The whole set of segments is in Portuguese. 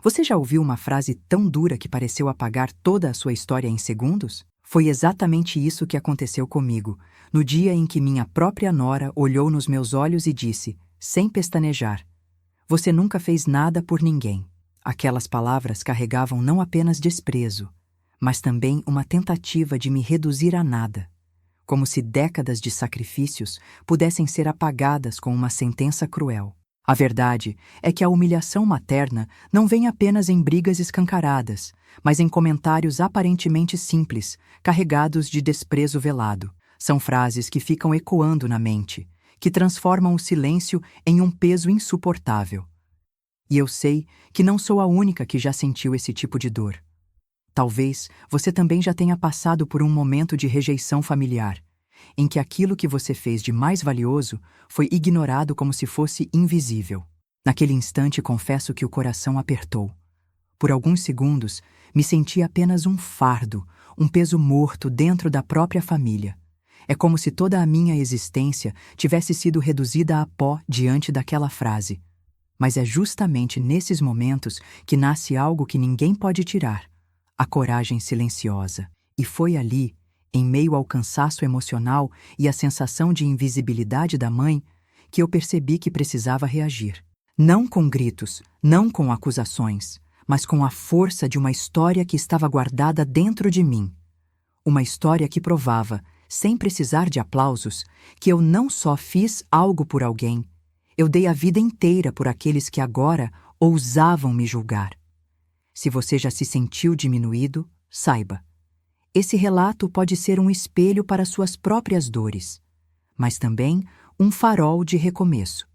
Você já ouviu uma frase tão dura que pareceu apagar toda a sua história em segundos? Foi exatamente isso que aconteceu comigo, no dia em que minha própria nora olhou nos meus olhos e disse, sem pestanejar: "Você nunca fez nada por ninguém." Aquelas palavras carregavam não apenas desprezo, mas também uma tentativa de me reduzir a nada, como se décadas de sacrifícios pudessem ser apagadas com uma sentença cruel. A verdade é que a humilhação materna não vem apenas em brigas escancaradas, mas em comentários aparentemente simples, carregados de desprezo velado. São frases que ficam ecoando na mente, que transformam o silêncio em um peso insuportável. E eu sei que não sou a única que já sentiu esse tipo de dor. Talvez você também já tenha passado por um momento de rejeição familiar, em que aquilo que você fez de mais valioso foi ignorado como se fosse invisível. Naquele instante, confesso que o coração apertou. Por alguns segundos, me senti apenas um fardo, um peso morto dentro da própria família. É como se toda a minha existência tivesse sido reduzida a pó diante daquela frase. Mas é justamente nesses momentos que nasce algo que ninguém pode tirar: a coragem silenciosa. E foi ali, em meio ao cansaço emocional e à sensação de invisibilidade da mãe, que eu percebi que precisava reagir. Não com gritos, não com acusações, mas com a força de uma história que estava guardada dentro de mim. Uma história que provava, sem precisar de aplausos, que eu não só fiz algo por alguém, eu dei a vida inteira por aqueles que agora ousavam me julgar. Se você já se sentiu diminuído, saiba: esse relato pode ser um espelho para suas próprias dores, mas também um farol de recomeço.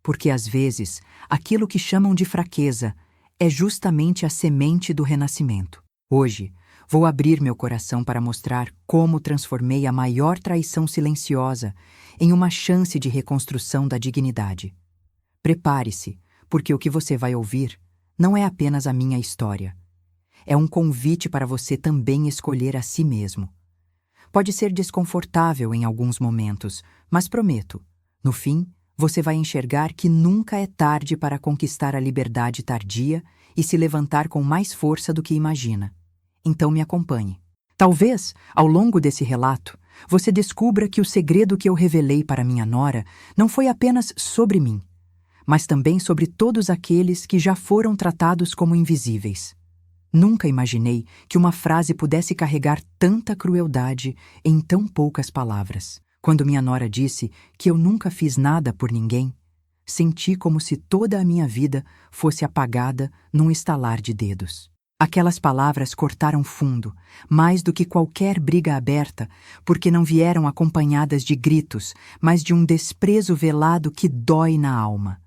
Porque às vezes, aquilo que chamam de fraqueza é justamente a semente do renascimento. Hoje, vou abrir meu coração para mostrar como transformei a maior traição silenciosa em uma chance de reconstrução da dignidade. Prepare-se, porque o que você vai ouvir não é apenas a minha história. É um convite para você também escolher a si mesmo. Pode ser desconfortável em alguns momentos, mas prometo, no fim, você vai enxergar que nunca é tarde para conquistar a liberdade tardia e se levantar com mais força do que imagina. Então me acompanhe. Talvez, ao longo desse relato, você descubra que o segredo que eu revelei para minha nora não foi apenas sobre mim, mas também sobre todos aqueles que já foram tratados como invisíveis. Nunca imaginei que uma frase pudesse carregar tanta crueldade em tão poucas palavras. Quando minha nora disse que eu nunca fiz nada por ninguém, senti como se toda a minha vida fosse apagada num estalar de dedos. Aquelas palavras cortaram fundo, mais do que qualquer briga aberta, porque não vieram acompanhadas de gritos, mas de um desprezo velado que dói na alma.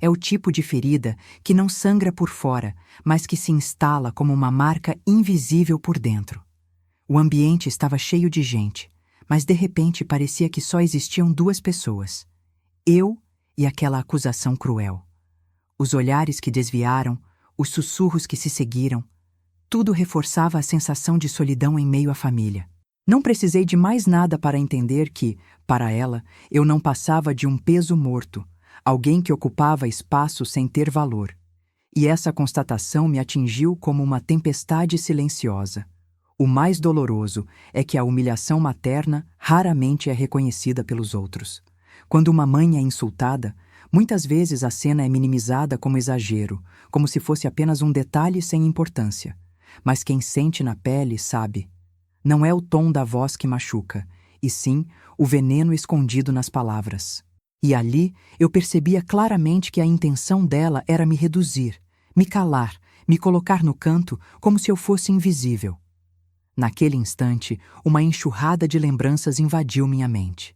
É o tipo de ferida que não sangra por fora, mas que se instala como uma marca invisível por dentro. O ambiente estava cheio de gente, mas de repente parecia que só existiam duas pessoas: eu e aquela acusação cruel. Os olhares que desviaram, os sussurros que se seguiram, tudo reforçava a sensação de solidão em meio à família. Não precisei de mais nada para entender que, para ela, eu não passava de um peso morto, alguém que ocupava espaço sem ter valor. E essa constatação me atingiu como uma tempestade silenciosa. O mais doloroso é que a humilhação materna raramente é reconhecida pelos outros. Quando uma mãe é insultada, muitas vezes a cena é minimizada como exagero, como se fosse apenas um detalhe sem importância. Mas quem sente na pele sabe. Não é o tom da voz que machuca, e sim o veneno escondido nas palavras. E ali eu percebia claramente que a intenção dela era me reduzir, me calar, me colocar no canto como se eu fosse invisível. Naquele instante, uma enxurrada de lembranças invadiu minha mente.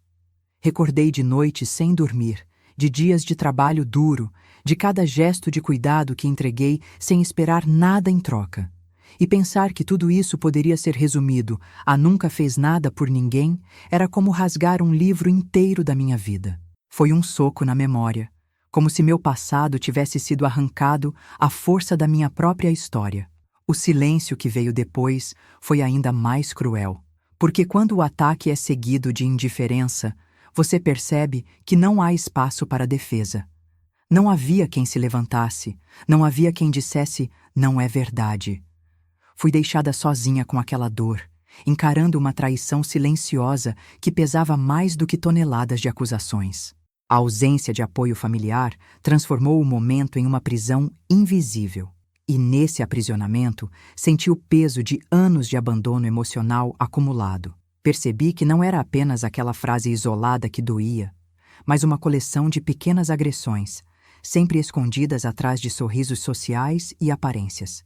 Recordei de noites sem dormir, de dias de trabalho duro, de cada gesto de cuidado que entreguei sem esperar nada em troca. E pensar que tudo isso poderia ser resumido a nunca fez nada por ninguém era como rasgar um livro inteiro da minha vida. Foi um soco na memória, como se meu passado tivesse sido arrancado à força da minha própria história. O silêncio que veio depois foi ainda mais cruel, porque quando o ataque é seguido de indiferença, você percebe que não há espaço para defesa. Não havia quem se levantasse, não havia quem dissesse, não é verdade. Fui deixada sozinha com aquela dor, encarando uma traição silenciosa que pesava mais do que toneladas de acusações. A ausência de apoio familiar transformou o momento em uma prisão invisível. E nesse aprisionamento, senti o peso de anos de abandono emocional acumulado. Percebi que não era apenas aquela frase isolada que doía, mas uma coleção de pequenas agressões, sempre escondidas atrás de sorrisos sociais e aparências.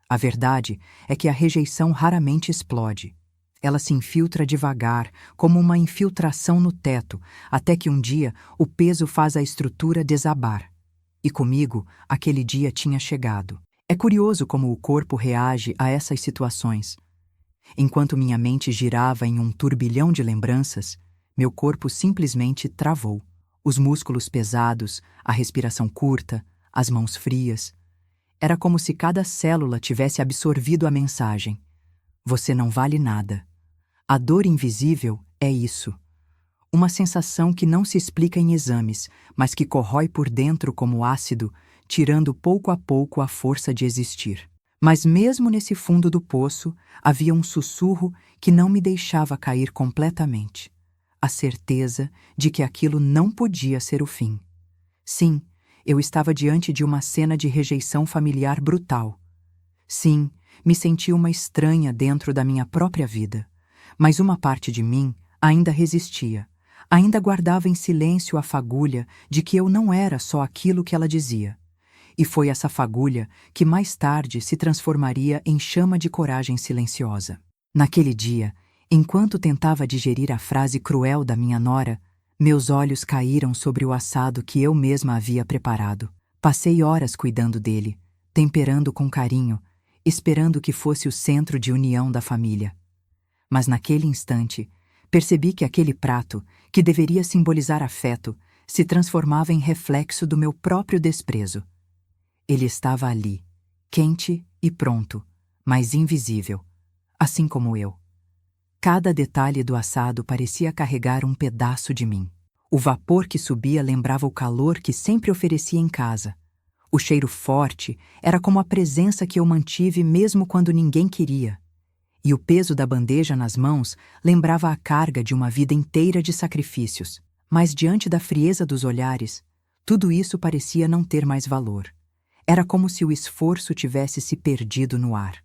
A verdade é que a rejeição raramente explode. Ela se infiltra devagar, como uma infiltração no teto, até que um dia o peso faz a estrutura desabar. E comigo, aquele dia tinha chegado. É curioso como o corpo reage a essas situações. Enquanto minha mente girava em um turbilhão de lembranças, meu corpo simplesmente travou. Os músculos pesados, a respiração curta, as mãos frias. Era como se cada célula tivesse absorvido a mensagem: você não vale nada. A dor invisível é isso. Uma sensação que não se explica em exames, mas que corrói por dentro como ácido, tirando pouco a pouco a força de existir. Mas mesmo nesse fundo do poço, havia um sussurro que não me deixava cair completamente. A certeza de que aquilo não podia ser o fim. Sim, eu estava diante de uma cena de rejeição familiar brutal. Sim, me senti uma estranha dentro da minha própria vida. Mas uma parte de mim ainda resistia, ainda guardava em silêncio a fagulha de que eu não era só aquilo que ela dizia. E foi essa fagulha que mais tarde se transformaria em chama de coragem silenciosa. Naquele dia, enquanto tentava digerir a frase cruel da minha nora, meus olhos caíram sobre o assado que eu mesma havia preparado. Passei horas cuidando dele, temperando com carinho, esperando que fosse o centro de união da família. Mas naquele instante, percebi que aquele prato, que deveria simbolizar afeto, se transformava em reflexo do meu próprio desprezo. Ele estava ali, quente e pronto, mas invisível, assim como eu. Cada detalhe do assado parecia carregar um pedaço de mim. O vapor que subia lembrava o calor que sempre oferecia em casa. O cheiro forte era como a presença que eu mantive mesmo quando ninguém queria. E o peso da bandeja nas mãos lembrava a carga de uma vida inteira de sacrifícios. Mas diante da frieza dos olhares, tudo isso parecia não ter mais valor. Era como se o esforço tivesse se perdido no ar.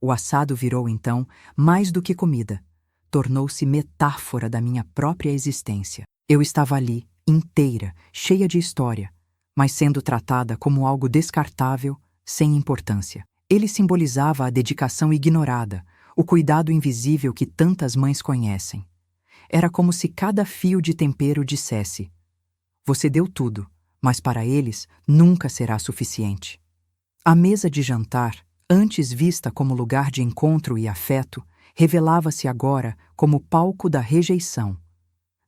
O assado virou, então, mais do que comida. Tornou-se metáfora da minha própria existência. Eu estava ali, inteira, cheia de história, mas sendo tratada como algo descartável, sem importância. Ele simbolizava a dedicação ignorada, o cuidado invisível que tantas mães conhecem. Era como se cada fio de tempero dissesse: você deu tudo, mas para eles nunca será suficiente. A mesa de jantar, antes vista como lugar de encontro e afeto, revelava-se agora como palco da rejeição.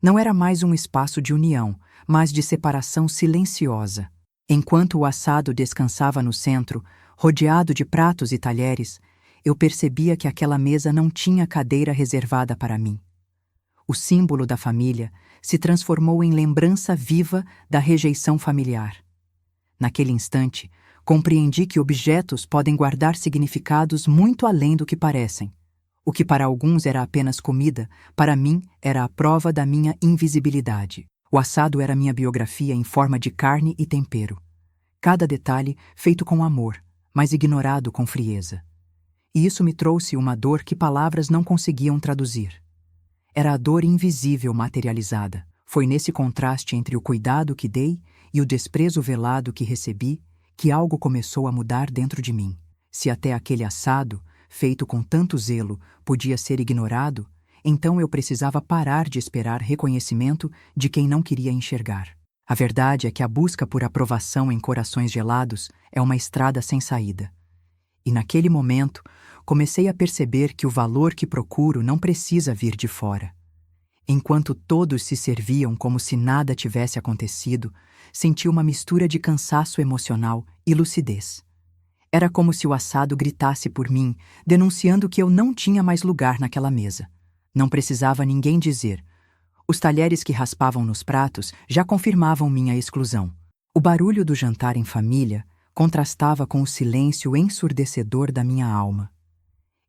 Não era mais um espaço de união, mas de separação silenciosa. Enquanto o assado descansava no centro, rodeado de pratos e talheres, eu percebia que aquela mesa não tinha cadeira reservada para mim. O símbolo da família se transformou em lembrança viva da rejeição familiar. Naquele instante, compreendi que objetos podem guardar significados muito além do que parecem. O que para alguns era apenas comida, para mim era a prova da minha invisibilidade. O assado era minha biografia em forma de carne e tempero. Cada detalhe feito com amor, mas ignorado com frieza. E isso me trouxe uma dor que palavras não conseguiam traduzir. Era a dor invisível materializada. Foi nesse contraste entre o cuidado que dei e o desprezo velado que recebi que algo começou a mudar dentro de mim. Se até aquele assado, feito com tanto zelo, podia ser ignorado, então eu precisava parar de esperar reconhecimento de quem não queria enxergar. A verdade é que a busca por aprovação em corações gelados é uma estrada sem saída. E naquele momento, comecei a perceber que o valor que procuro não precisa vir de fora. Enquanto todos se serviam como se nada tivesse acontecido, senti uma mistura de cansaço emocional e lucidez. Era como se o assado gritasse por mim, denunciando que eu não tinha mais lugar naquela mesa. Não precisava ninguém dizer. Os talheres que raspavam nos pratos já confirmavam minha exclusão. O barulho do jantar em família contrastava com o silêncio ensurdecedor da minha alma.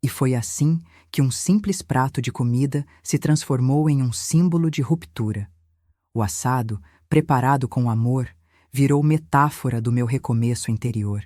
E foi assim que um simples prato de comida se transformou em um símbolo de ruptura. O assado, preparado com amor, virou metáfora do meu recomeço interior.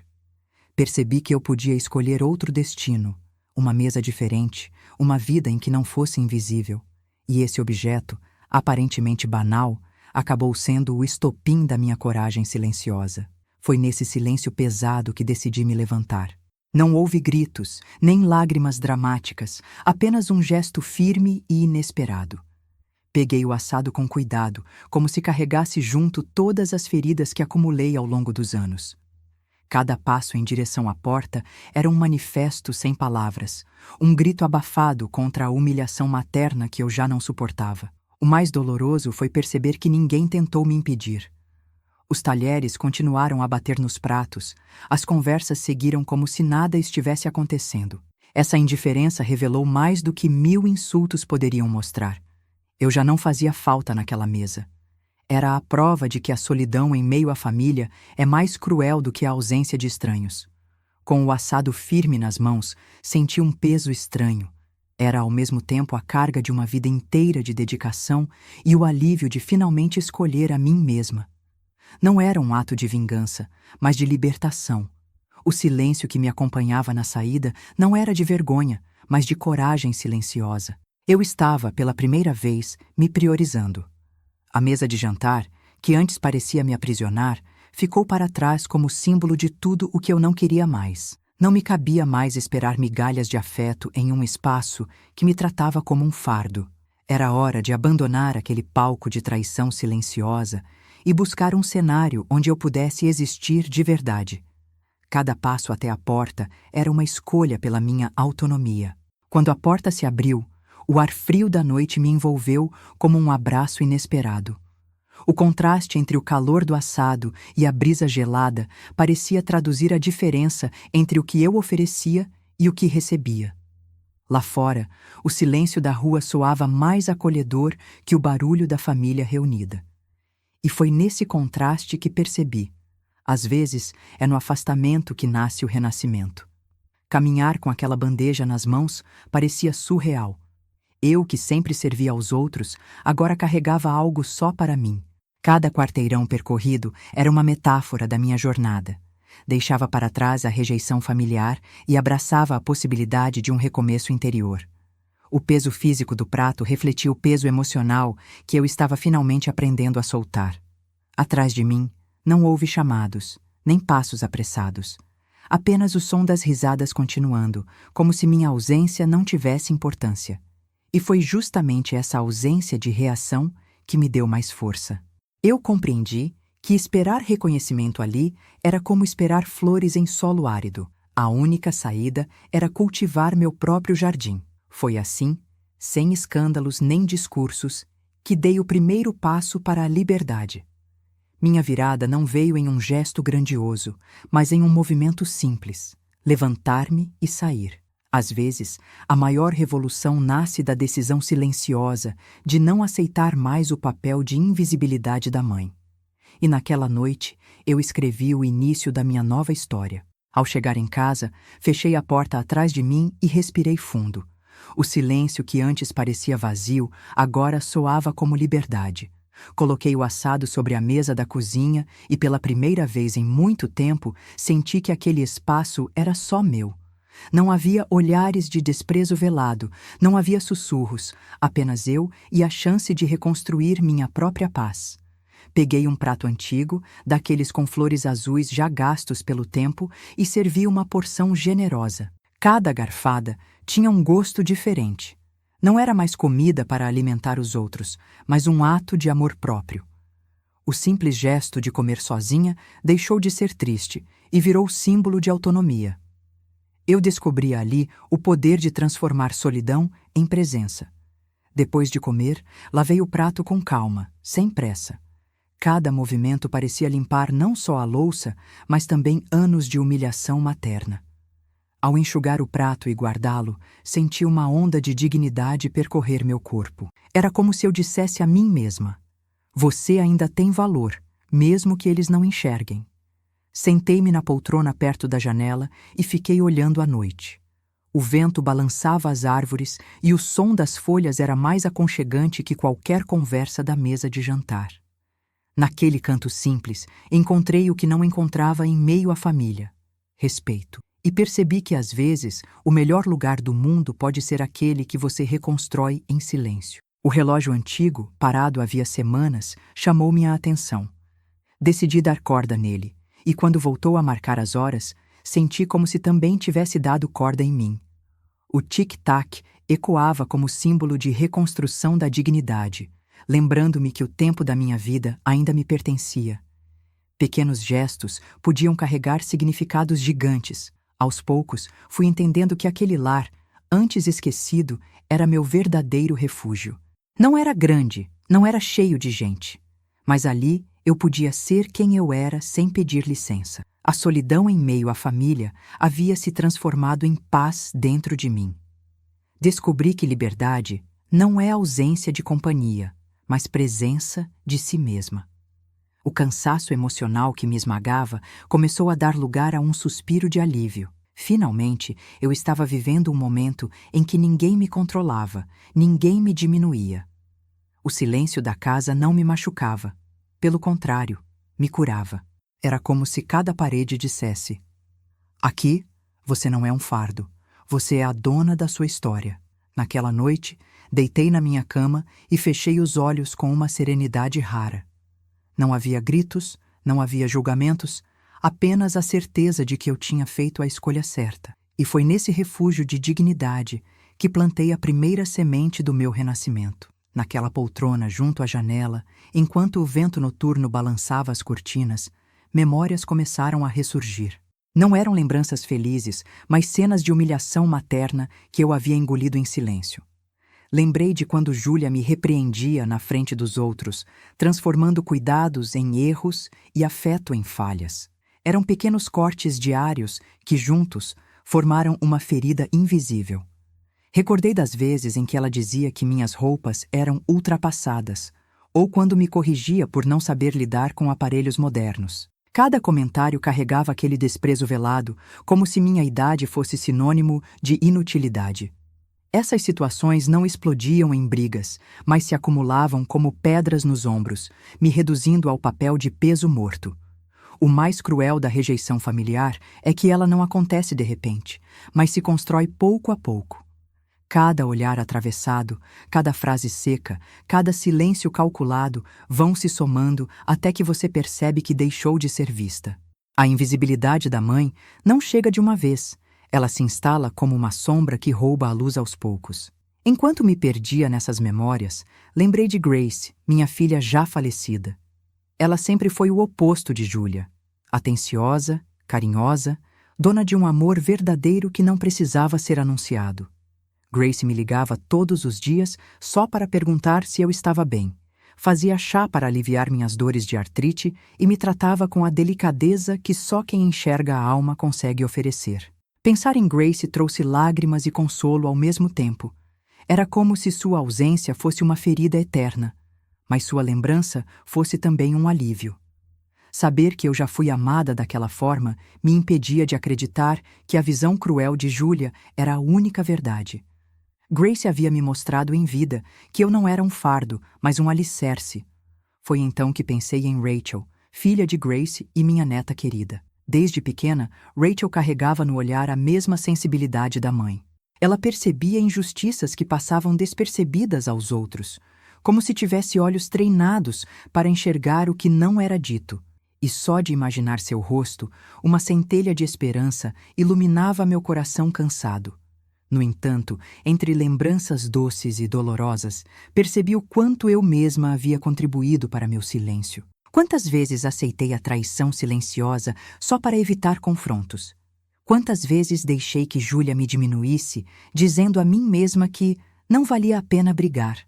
Percebi que eu podia escolher outro destino, uma mesa diferente, uma vida em que não fosse invisível. E esse objeto, aparentemente banal, acabou sendo o estopim da minha coragem silenciosa. Foi nesse silêncio pesado que decidi me levantar. Não houve gritos, nem lágrimas dramáticas, apenas um gesto firme e inesperado. Peguei o assado com cuidado, como se carregasse junto todas as feridas que acumulei ao longo dos anos. Cada passo em direção à porta era um manifesto sem palavras, um grito abafado contra a humilhação materna que eu já não suportava. O mais doloroso foi perceber que ninguém tentou me impedir. Os talheres continuaram a bater nos pratos, as conversas seguiram como se nada estivesse acontecendo. Essa indiferença revelou mais do que 1000 insultos poderiam mostrar. Eu já não fazia falta naquela mesa. Era a prova de que a solidão em meio à família é mais cruel do que a ausência de estranhos. Com o assado firme nas mãos, senti um peso estranho. Era ao mesmo tempo a carga de uma vida inteira de dedicação e o alívio de finalmente escolher a mim mesma. Não era um ato de vingança, mas de libertação. O silêncio que me acompanhava na saída não era de vergonha, mas de coragem silenciosa. Eu estava, pela primeira vez, me priorizando. A mesa de jantar, que antes parecia me aprisionar, ficou para trás como símbolo de tudo o que eu não queria mais. Não me cabia mais esperar migalhas de afeto em um espaço que me tratava como um fardo. Era hora de abandonar aquele palco de traição silenciosa e buscar um cenário onde eu pudesse existir de verdade. Cada passo até a porta era uma escolha pela minha autonomia. Quando a porta se abriu, o ar frio da noite me envolveu como um abraço inesperado. O contraste entre o calor do assado e a brisa gelada parecia traduzir a diferença entre o que eu oferecia e o que recebia. Lá fora, o silêncio da rua soava mais acolhedor que o barulho da família reunida. E foi nesse contraste que percebi. Às vezes, é no afastamento que nasce o renascimento. Caminhar com aquela bandeja nas mãos parecia surreal. Eu, que sempre servia aos outros, agora carregava algo só para mim. Cada quarteirão percorrido era uma metáfora da minha jornada. Deixava para trás a rejeição familiar e abraçava a possibilidade de um recomeço interior. O peso físico do prato refletia o peso emocional que eu estava finalmente aprendendo a soltar. Atrás de mim, não houve chamados, nem passos apressados. Apenas o som das risadas continuando, como se minha ausência não tivesse importância. E foi justamente essa ausência de reação que me deu mais força. Eu compreendi que esperar reconhecimento ali era como esperar flores em solo árido. A única saída era cultivar meu próprio jardim. Foi assim, sem escândalos nem discursos, que dei o primeiro passo para a liberdade. Minha virada não veio em um gesto grandioso, mas em um movimento simples: levantar-me e sair. Às vezes, a maior revolução nasce da decisão silenciosa de não aceitar mais o papel de invisibilidade da mãe. E naquela noite, eu escrevi o início da minha nova história. Ao chegar em casa, fechei a porta atrás de mim e respirei fundo. O silêncio que antes parecia vazio, agora soava como liberdade. Coloquei o assado sobre a mesa da cozinha e, pela primeira vez em muito tempo, senti que aquele espaço era só meu. Não havia olhares de desprezo velado, não havia sussurros, apenas eu e a chance de reconstruir minha própria paz. Peguei um prato antigo, daqueles com flores azuis já gastos pelo tempo, e servi uma porção generosa. Cada garfada tinha um gosto diferente. Não era mais comida para alimentar os outros, mas um ato de amor próprio. O simples gesto de comer sozinha deixou de ser triste e virou símbolo de autonomia. Eu descobri ali o poder de transformar solidão em presença. Depois de comer, lavei o prato com calma, sem pressa. Cada movimento parecia limpar não só a louça, mas também anos de humilhação materna. Ao enxugar o prato e guardá-lo, senti uma onda de dignidade percorrer meu corpo. Era como se eu dissesse a mim mesma: você ainda tem valor, mesmo que eles não enxerguem. Sentei-me na poltrona perto da janela e fiquei olhando a noite. O vento balançava as árvores e o som das folhas era mais aconchegante que qualquer conversa da mesa de jantar. Naquele canto simples, encontrei o que não encontrava em meio à família: respeito. E percebi que, às vezes, o melhor lugar do mundo pode ser aquele que você reconstrói em silêncio. O relógio antigo, parado havia semanas, chamou minha atenção. Decidi dar corda nele, e quando voltou a marcar as horas, senti como se também tivesse dado corda em mim. O tic-tac ecoava como símbolo de reconstrução da dignidade, lembrando-me que o tempo da minha vida ainda me pertencia. Pequenos gestos podiam carregar significados gigantes. Aos poucos, fui entendendo que aquele lar, antes esquecido, era meu verdadeiro refúgio. Não era grande, não era cheio de gente, mas ali eu podia ser quem eu era sem pedir licença. A solidão em meio à família havia se transformado em paz dentro de mim. Descobri que liberdade não é ausência de companhia, mas presença de si mesma. O cansaço emocional que me esmagava começou a dar lugar a um suspiro de alívio. Finalmente, eu estava vivendo um momento em que ninguém me controlava, ninguém me diminuía. O silêncio da casa não me machucava. Pelo contrário, me curava. Era como se cada parede dissesse: aqui, você não é um fardo. Você é a dona da sua história. Naquela noite, deitei na minha cama e fechei os olhos com uma serenidade rara. Não havia gritos, não havia julgamentos, apenas a certeza de que eu tinha feito a escolha certa. E foi nesse refúgio de dignidade que plantei a primeira semente do meu renascimento. Naquela poltrona junto à janela, enquanto o vento noturno balançava as cortinas, memórias começaram a ressurgir. Não eram lembranças felizes, mas cenas de humilhação materna que eu havia engolido em silêncio. Lembrei de quando Júlia me repreendia na frente dos outros, transformando cuidados em erros e afeto em falhas. Eram pequenos cortes diários que, juntos, formaram uma ferida invisível. Recordei das vezes em que ela dizia que minhas roupas eram ultrapassadas, ou quando me corrigia por não saber lidar com aparelhos modernos. Cada comentário carregava aquele desprezo velado, como se minha idade fosse sinônimo de inutilidade. Essas situações não explodiam em brigas, mas se acumulavam como pedras nos ombros, me reduzindo ao papel de peso morto. O mais cruel da rejeição familiar é que ela não acontece de repente, mas se constrói pouco a pouco. Cada olhar atravessado, cada frase seca, cada silêncio calculado vão se somando até que você percebe que deixou de ser vista. A invisibilidade da mãe não chega de uma vez, ela se instala como uma sombra que rouba a luz aos poucos. Enquanto me perdia nessas memórias, lembrei de Grace, minha filha já falecida. Ela sempre foi o oposto de Júlia, atenciosa, carinhosa, dona de um amor verdadeiro que não precisava ser anunciado. Grace me ligava todos os dias só para perguntar se eu estava bem. Fazia chá para aliviar minhas dores de artrite e me tratava com a delicadeza que só quem enxerga a alma consegue oferecer. Pensar em Grace trouxe lágrimas e consolo ao mesmo tempo. Era como se sua ausência fosse uma ferida eterna, mas sua lembrança fosse também um alívio. Saber que eu já fui amada daquela forma me impedia de acreditar que a visão cruel de Júlia era a única verdade. Grace havia me mostrado em vida que eu não era um fardo, mas um alicerce. Foi então que pensei em Rachel, filha de Grace e minha neta querida. Desde pequena, Rachel carregava no olhar a mesma sensibilidade da mãe. Ela percebia injustiças que passavam despercebidas aos outros, como se tivesse olhos treinados para enxergar o que não era dito. E só de imaginar seu rosto, uma centelha de esperança iluminava meu coração cansado. No entanto, entre lembranças doces e dolorosas, percebi o quanto eu mesma havia contribuído para meu silêncio. Quantas vezes aceitei a traição silenciosa só para evitar confrontos? Quantas vezes deixei que Júlia me diminuísse, dizendo a mim mesma que não valia a pena brigar?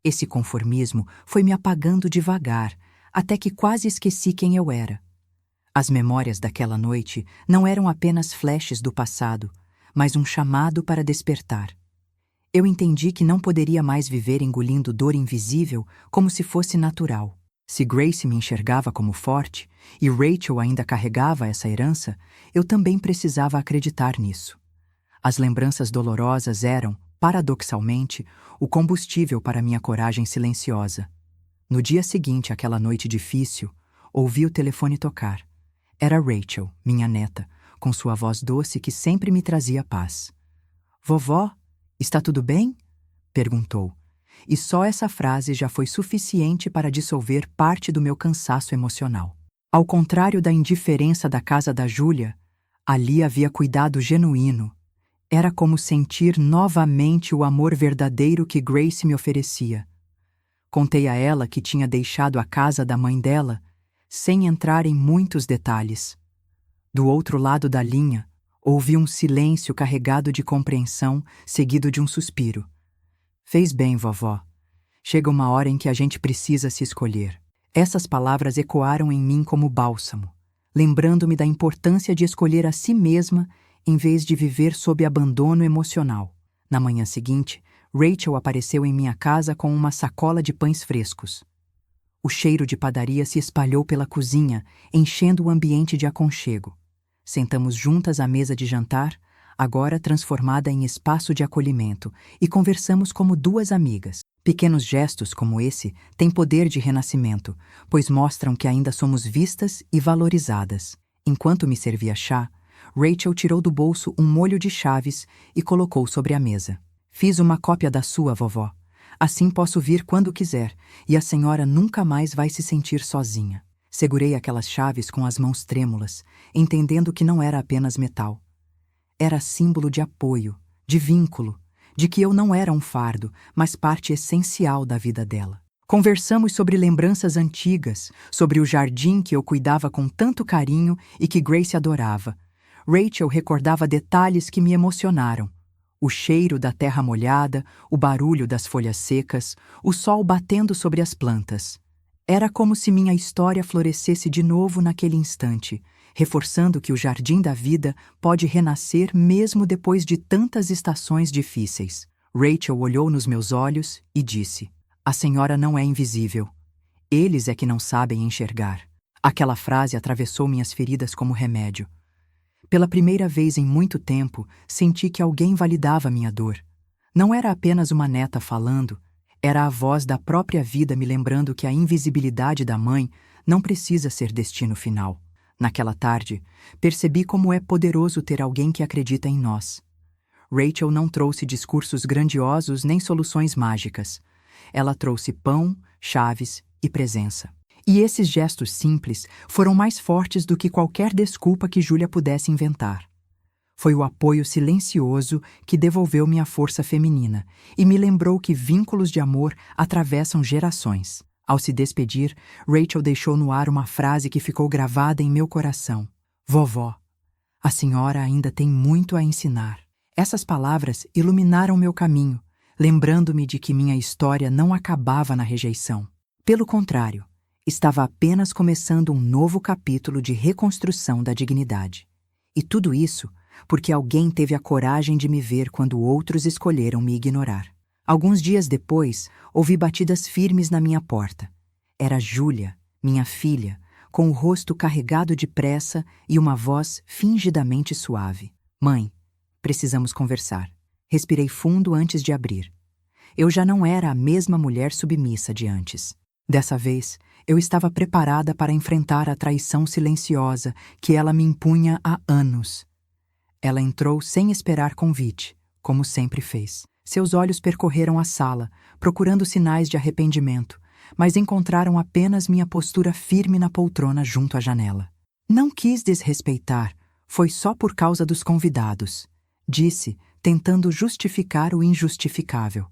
Esse conformismo foi me apagando devagar, até que quase esqueci quem eu era. As memórias daquela noite não eram apenas flashes do passado, mas um chamado para despertar. Eu entendi que não poderia mais viver engolindo dor invisível como se fosse natural. Se Grace me enxergava como forte e Rachel ainda carregava essa herança, eu também precisava acreditar nisso. As lembranças dolorosas eram, paradoxalmente, o combustível para minha coragem silenciosa. No dia seguinte àquela noite difícil, ouvi o telefone tocar. Era Rachel, minha neta, com sua voz doce que sempre me trazia paz. "Vovó, está tudo bem?" perguntou. E só essa frase já foi suficiente para dissolver parte do meu cansaço emocional. Ao contrário da indiferença da casa da Júlia, ali havia cuidado genuíno. Era como sentir novamente o amor verdadeiro que Grace me oferecia. Contei a ela que tinha deixado a casa da mãe dela, sem entrar em muitos detalhes. Do outro lado da linha, ouvi um silêncio carregado de compreensão, seguido de um suspiro. "Fez bem, vovó. Chega uma hora em que a gente precisa se escolher." Essas palavras ecoaram em mim como bálsamo, lembrando-me da importância de escolher a si mesma em vez de viver sob abandono emocional. Na manhã seguinte, Rachel apareceu em minha casa com uma sacola de pães frescos. O cheiro de padaria se espalhou pela cozinha, enchendo o ambiente de aconchego. Sentamos juntas à mesa de jantar, agora transformada em espaço de acolhimento, e conversamos como duas amigas. Pequenos gestos como esse têm poder de renascimento, pois mostram que ainda somos vistas e valorizadas. Enquanto me servia chá, Rachel tirou do bolso um molho de chaves e colocou sobre a mesa. "Fiz uma cópia da sua, vovó. Assim posso vir quando quiser, e a senhora nunca mais vai se sentir sozinha." Segurei aquelas chaves com as mãos trêmulas, entendendo que não era apenas metal. Era símbolo de apoio, de vínculo, de que eu não era um fardo, mas parte essencial da vida dela. Conversamos sobre lembranças antigas, sobre o jardim que eu cuidava com tanto carinho e que Grace adorava. Rachel recordava detalhes que me emocionaram. O cheiro da terra molhada, o barulho das folhas secas, o sol batendo sobre as plantas. Era como se minha história florescesse de novo naquele instante, reforçando que o jardim da vida pode renascer mesmo depois de tantas estações difíceis. Rachel olhou nos meus olhos e disse: "A senhora não é invisível. Eles é que não sabem enxergar." Aquela frase atravessou minhas feridas como remédio. Pela primeira vez em muito tempo, senti que alguém validava minha dor. Não era apenas uma neta falando, era a voz da própria vida me lembrando que a invisibilidade da mãe não precisa ser destino final. Naquela tarde, percebi como é poderoso ter alguém que acredita em nós. Rachel não trouxe discursos grandiosos nem soluções mágicas. Ela trouxe pão, chaves e presença. E esses gestos simples foram mais fortes do que qualquer desculpa que Júlia pudesse inventar. Foi o apoio silencioso que devolveu minha força feminina e me lembrou que vínculos de amor atravessam gerações. Ao se despedir, Rachel deixou no ar uma frase que ficou gravada em meu coração. "Vovó, a senhora ainda tem muito a ensinar." Essas palavras iluminaram meu caminho, lembrando-me de que minha história não acabava na rejeição. Pelo contrário, estava apenas começando um novo capítulo de reconstrução da dignidade. E tudo isso porque alguém teve a coragem de me ver quando outros escolheram me ignorar. Alguns dias depois, ouvi batidas firmes na minha porta. Era Júlia, minha filha, com o rosto carregado de pressa e uma voz fingidamente suave. "Mãe, precisamos conversar." Respirei fundo antes de abrir. Eu já não era a mesma mulher submissa de antes. Dessa vez, eu estava preparada para enfrentar a traição silenciosa que ela me impunha há anos. Ela entrou sem esperar convite, como sempre fez. Seus olhos percorreram a sala, procurando sinais de arrependimento, mas encontraram apenas minha postura firme na poltrona junto à janela. "Não quis desrespeitar, foi só por causa dos convidados", disse, tentando justificar o injustificável.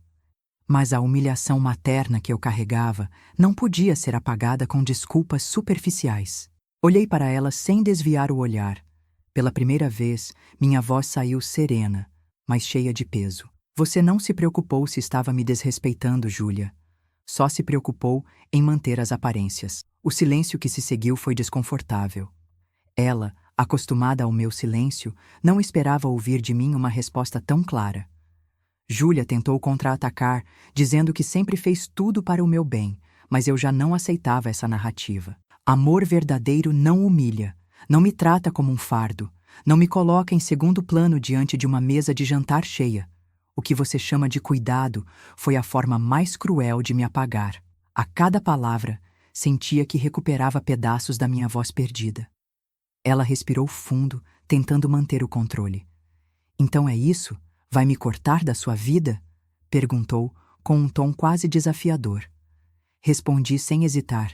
Mas a humilhação materna que eu carregava não podia ser apagada com desculpas superficiais. Olhei para ela sem desviar o olhar. Pela primeira vez, minha voz saiu serena, mas cheia de peso. "Você não se preocupou se estava me desrespeitando, Júlia. Só se preocupou em manter as aparências." O silêncio que se seguiu foi desconfortável. Ela, acostumada ao meu silêncio, não esperava ouvir de mim uma resposta tão clara. Júlia tentou contra-atacar, dizendo que sempre fez tudo para o meu bem, mas eu já não aceitava essa narrativa. Amor verdadeiro não humilha, não me trata como um fardo, não me coloca em segundo plano diante de uma mesa de jantar cheia. O que você chama de cuidado foi a forma mais cruel de me apagar. A cada palavra, sentia que recuperava pedaços da minha voz perdida. Ela respirou fundo, tentando manter o controle. Então é isso? Vai me cortar da sua vida? Perguntou, com um tom quase desafiador. Respondi sem hesitar.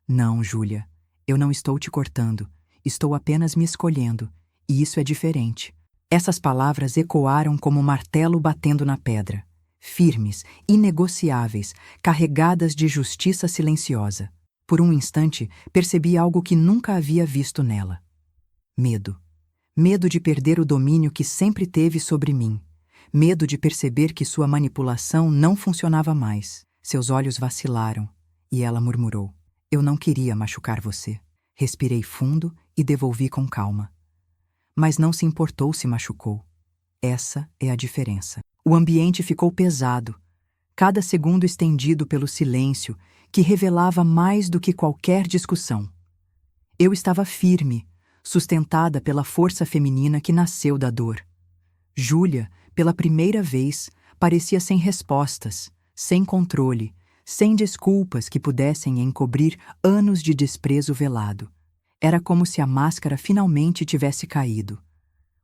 Não, Júlia, eu não estou te cortando, estou apenas me escolhendo, e isso é diferente. Essas palavras ecoaram como um martelo batendo na pedra, firmes, inegociáveis, carregadas de justiça silenciosa. Por um instante, percebi algo que nunca havia visto nela. Medo. Medo de perder o domínio que sempre teve sobre mim. Medo de perceber que sua manipulação não funcionava mais. Seus olhos vacilaram, e ela murmurou. Eu não queria machucar você. Respirei fundo e devolvi com calma. Mas não se importou se machucou. Essa é a diferença. O ambiente ficou pesado, cada segundo estendido pelo silêncio, que revelava mais do que qualquer discussão. Eu estava firme, sustentada pela força feminina que nasceu da dor. Júlia, pela primeira vez, parecia sem respostas, sem controle, sem desculpas que pudessem encobrir anos de desprezo velado. Era como se a máscara finalmente tivesse caído.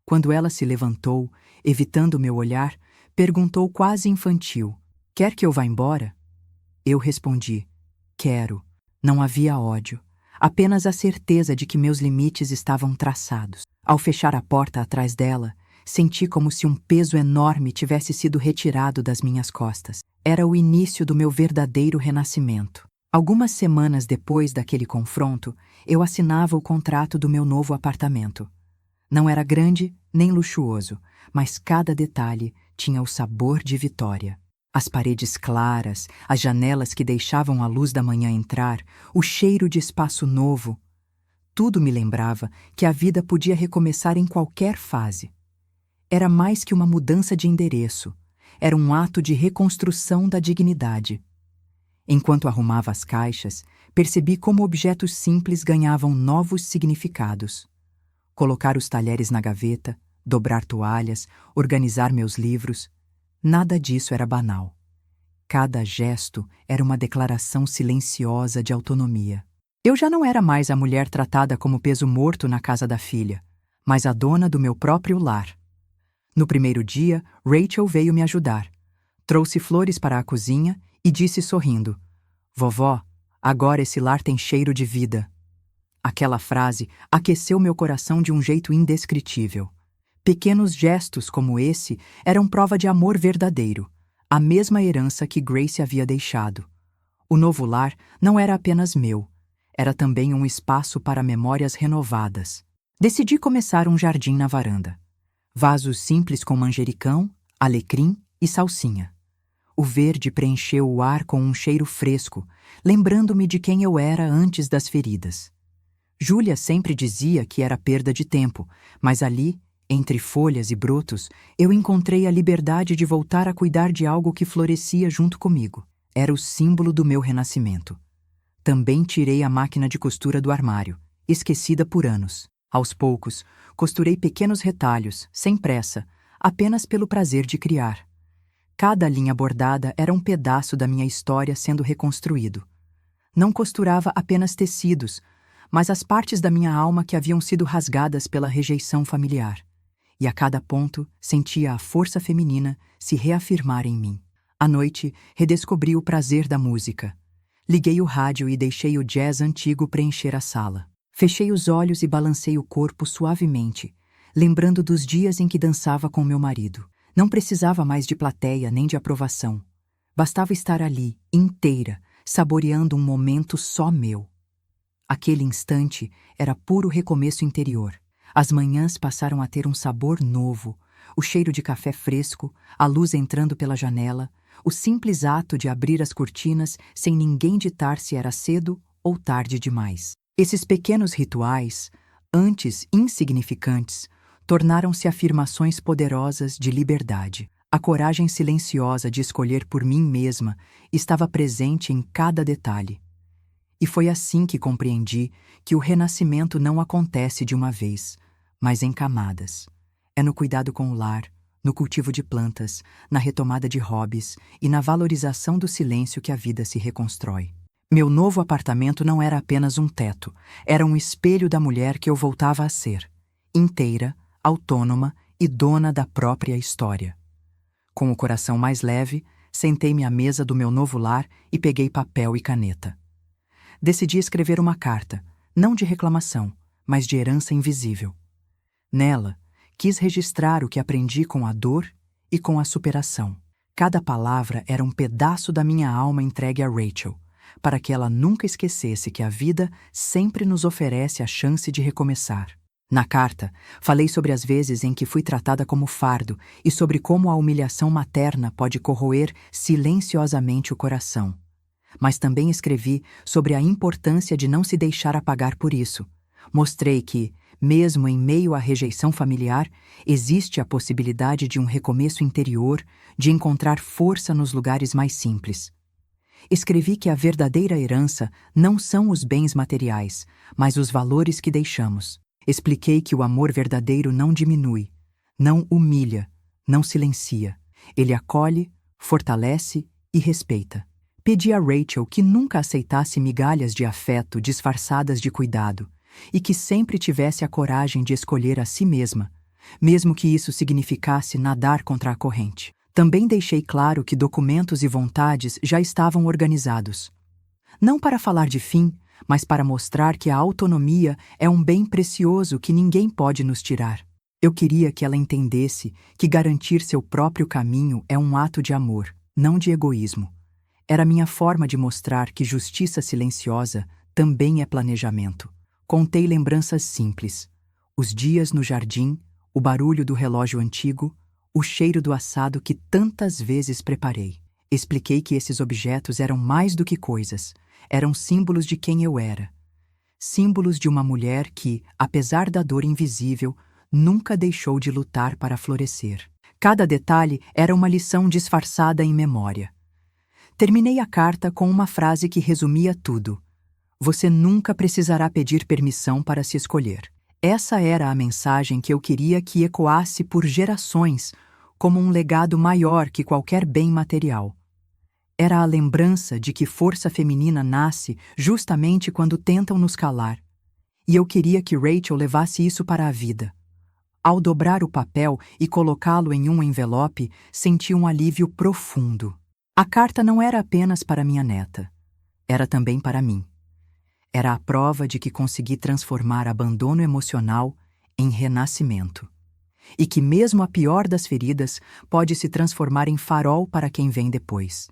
Quando ela se levantou, evitando meu olhar, perguntou quase infantil: Quer que eu vá embora? Eu respondi: Quero. Não havia ódio, apenas a certeza de que meus limites estavam traçados. Ao fechar a porta atrás dela, senti como se um peso enorme tivesse sido retirado das minhas costas. Era o início do meu verdadeiro renascimento. Algumas semanas depois daquele confronto, eu assinava o contrato do meu novo apartamento. Não era grande nem luxuoso, mas cada detalhe tinha o sabor de vitória. As paredes claras, as janelas que deixavam a luz da manhã entrar, o cheiro de espaço novo. Tudo me lembrava que a vida podia recomeçar em qualquer fase. Era mais que uma mudança de endereço. Era um ato de reconstrução da dignidade. Enquanto arrumava as caixas, percebi como objetos simples ganhavam novos significados. Colocar os talheres na gaveta, dobrar toalhas, organizar meus livros. Nada disso era banal. Cada gesto era uma declaração silenciosa de autonomia. Eu já não era mais a mulher tratada como peso morto na casa da filha, mas a dona do meu próprio lar. No primeiro dia, Rachel veio me ajudar. Trouxe flores para a cozinha e disse sorrindo: Vovó, agora esse lar tem cheiro de vida. Aquela frase aqueceu meu coração de um jeito indescritível. Pequenos gestos como esse eram prova de amor verdadeiro, a mesma herança que Grace havia deixado. O novo lar não era apenas meu, era também um espaço para memórias renovadas. Decidi começar um jardim na varanda. Vasos simples com manjericão, alecrim e salsinha. O verde preencheu o ar com um cheiro fresco, lembrando-me de quem eu era antes das feridas. Júlia sempre dizia que era perda de tempo, mas ali, entre folhas e brotos, eu encontrei a liberdade de voltar a cuidar de algo que florescia junto comigo. Era o símbolo do meu renascimento. Também tirei a máquina de costura do armário, esquecida por anos. Aos poucos, costurei pequenos retalhos, sem pressa, apenas pelo prazer de criar. Cada linha bordada era um pedaço da minha história sendo reconstruído. Não costurava apenas tecidos, mas as partes da minha alma que haviam sido rasgadas pela rejeição familiar. E a cada ponto sentia a força feminina se reafirmar em mim. À noite, redescobri o prazer da música. Liguei o rádio e deixei o jazz antigo preencher a sala. Fechei os olhos e balancei o corpo suavemente, lembrando dos dias em que dançava com meu marido. Não precisava mais de plateia nem de aprovação. Bastava estar ali, inteira, saboreando um momento só meu. Aquele instante era puro recomeço interior. As manhãs passaram a ter um sabor novo, o cheiro de café fresco, a luz entrando pela janela, o simples ato de abrir as cortinas sem ninguém ditar se era cedo ou tarde demais. Esses pequenos rituais, antes insignificantes, tornaram-se afirmações poderosas de liberdade. A coragem silenciosa de escolher por mim mesma estava presente em cada detalhe. E foi assim que compreendi que o renascimento não acontece de uma vez, mas em camadas. É no cuidado com o lar, no cultivo de plantas, na retomada de hobbies e na valorização do silêncio que a vida se reconstrói. Meu novo apartamento não era apenas um teto, era um espelho da mulher que eu voltava a ser, inteira, autônoma e dona da própria história. Com o coração mais leve, sentei-me à mesa do meu novo lar e peguei papel e caneta. Decidi escrever uma carta, não de reclamação, mas de herança invisível. Nela, quis registrar o que aprendi com a dor e com a superação. Cada palavra era um pedaço da minha alma entregue a Rachel, para que ela nunca esquecesse que a vida sempre nos oferece a chance de recomeçar. Na carta, falei sobre as vezes em que fui tratada como fardo e sobre como a humilhação materna pode corroer silenciosamente o coração. Mas também escrevi sobre a importância de não se deixar apagar por isso. Mostrei que, mesmo em meio à rejeição familiar, existe a possibilidade de um recomeço interior, de encontrar força nos lugares mais simples. Escrevi que a verdadeira herança não são os bens materiais, mas os valores que deixamos. Expliquei que o amor verdadeiro não diminui, não humilha, não silencia. Ele acolhe, fortalece e respeita. Pedi a Rachel que nunca aceitasse migalhas de afeto disfarçadas de cuidado e que sempre tivesse a coragem de escolher a si mesma, mesmo que isso significasse nadar contra a corrente. Também deixei claro que documentos e vontades já estavam organizados. Não para falar de fim, mas para mostrar que a autonomia é um bem precioso que ninguém pode nos tirar. Eu queria que ela entendesse que garantir seu próprio caminho é um ato de amor, não de egoísmo. Era minha forma de mostrar que justiça silenciosa também é planejamento. Contei lembranças simples: os dias no jardim, o barulho do relógio antigo, o cheiro do assado que tantas vezes preparei. Expliquei que esses objetos eram mais do que coisas, eram símbolos de quem eu era. Símbolos de uma mulher que, apesar da dor invisível, nunca deixou de lutar para florescer. Cada detalhe era uma lição disfarçada em memória. Terminei a carta com uma frase que resumia tudo: você nunca precisará pedir permissão para se escolher. Essa era a mensagem que eu queria que ecoasse por gerações, como um legado maior que qualquer bem material. Era a lembrança de que força feminina nasce justamente quando tentam nos calar. E eu queria que Rachel levasse isso para a vida. Ao dobrar o papel e colocá-lo em um envelope, senti um alívio profundo. A carta não era apenas para minha neta. Era também para mim. Era a prova de que consegui transformar abandono emocional em renascimento. E que mesmo a pior das feridas pode se transformar em farol para quem vem depois.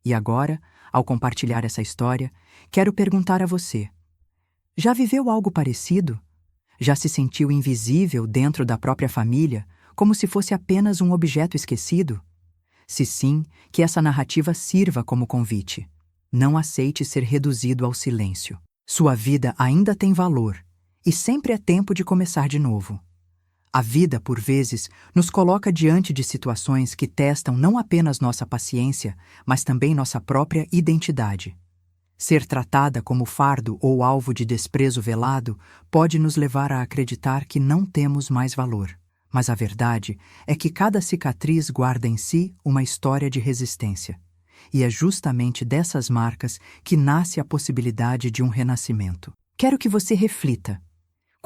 E agora, ao compartilhar essa história, quero perguntar a você: já viveu algo parecido? Já se sentiu invisível dentro da própria família, como se fosse apenas um objeto esquecido? Se sim, que essa narrativa sirva como convite. Não aceite ser reduzido ao silêncio. Sua vida ainda tem valor, e sempre é tempo de começar de novo. A vida, por vezes, nos coloca diante de situações que testam não apenas nossa paciência, mas também nossa própria identidade. Ser tratada como fardo ou alvo de desprezo velado pode nos levar a acreditar que não temos mais valor. Mas a verdade é que cada cicatriz guarda em si uma história de resistência. E é justamente dessas marcas que nasce a possibilidade de um renascimento. Quero que você reflita.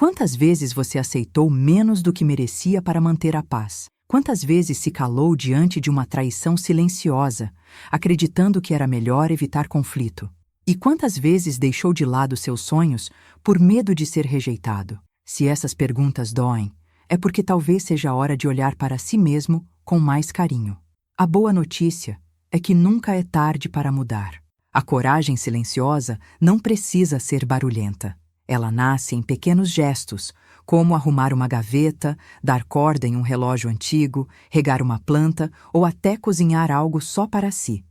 Quantas vezes você aceitou menos do que merecia para manter a paz? Quantas vezes se calou diante de uma traição silenciosa, acreditando que era melhor evitar conflito? E quantas vezes deixou de lado seus sonhos por medo de ser rejeitado? Se essas perguntas doem, é porque talvez seja a hora de olhar para si mesmo com mais carinho. A boa notícia é que nunca é tarde para mudar. A coragem silenciosa não precisa ser barulhenta. Ela nasce em pequenos gestos, como arrumar uma gaveta, dar corda em um relógio antigo, regar uma planta ou até cozinhar algo só para si.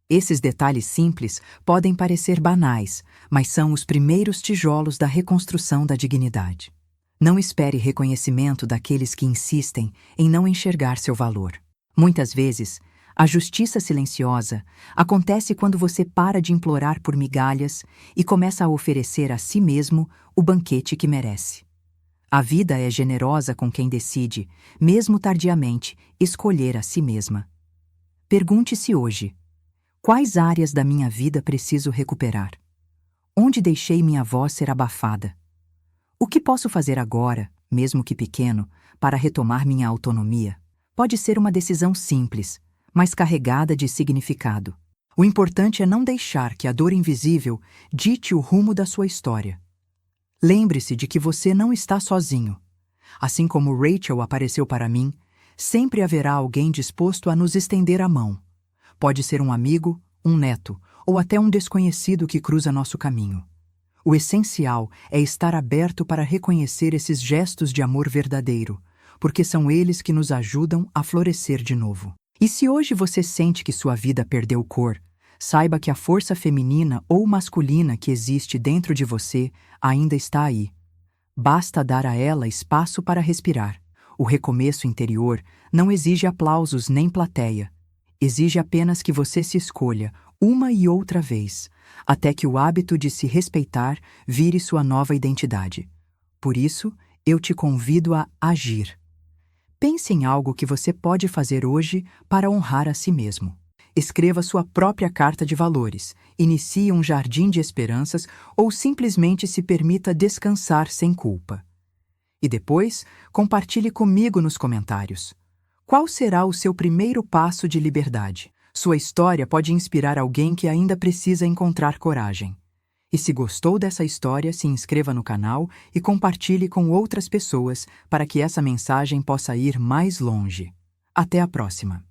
Esses detalhes simples podem parecer banais, mas são os primeiros tijolos da reconstrução da dignidade. Não espere reconhecimento daqueles que insistem em não enxergar seu valor. Muitas vezes, a justiça silenciosa acontece quando você para de implorar por migalhas e começa a oferecer a si mesmo o banquete que merece. A vida é generosa com quem decide, mesmo tardiamente, escolher a si mesma. Pergunte-se hoje: quais áreas da minha vida preciso recuperar? Onde deixei minha voz ser abafada? O que posso fazer agora, mesmo que pequeno, para retomar minha autonomia? Pode ser uma decisão simples, mas carregada de significado. O importante é não deixar que a dor invisível dite o rumo da sua história. Lembre-se de que você não está sozinho. Assim como Rachel apareceu para mim, sempre haverá alguém disposto a nos estender a mão. Pode ser um amigo, um neto ou até um desconhecido que cruza nosso caminho. O essencial é estar aberto para reconhecer esses gestos de amor verdadeiro, porque são eles que nos ajudam a florescer de novo. E se hoje você sente que sua vida perdeu cor, saiba que a força feminina ou masculina que existe dentro de você ainda está aí. Basta dar a ela espaço para respirar. O recomeço interior não exige aplausos nem plateia. Exige apenas que você se escolha, uma e outra vez, até que o hábito de se respeitar vire sua nova identidade. Por isso, eu te convido a agir. Pense em algo que você pode fazer hoje para honrar a si mesmo. Escreva sua própria carta de valores, inicie um jardim de esperanças ou simplesmente se permita descansar sem culpa. E depois, compartilhe comigo nos comentários. Qual será o seu primeiro passo de liberdade? Sua história pode inspirar alguém que ainda precisa encontrar coragem. E se gostou dessa história, se inscreva no canal e compartilhe com outras pessoas para que essa mensagem possa ir mais longe. Até a próxima!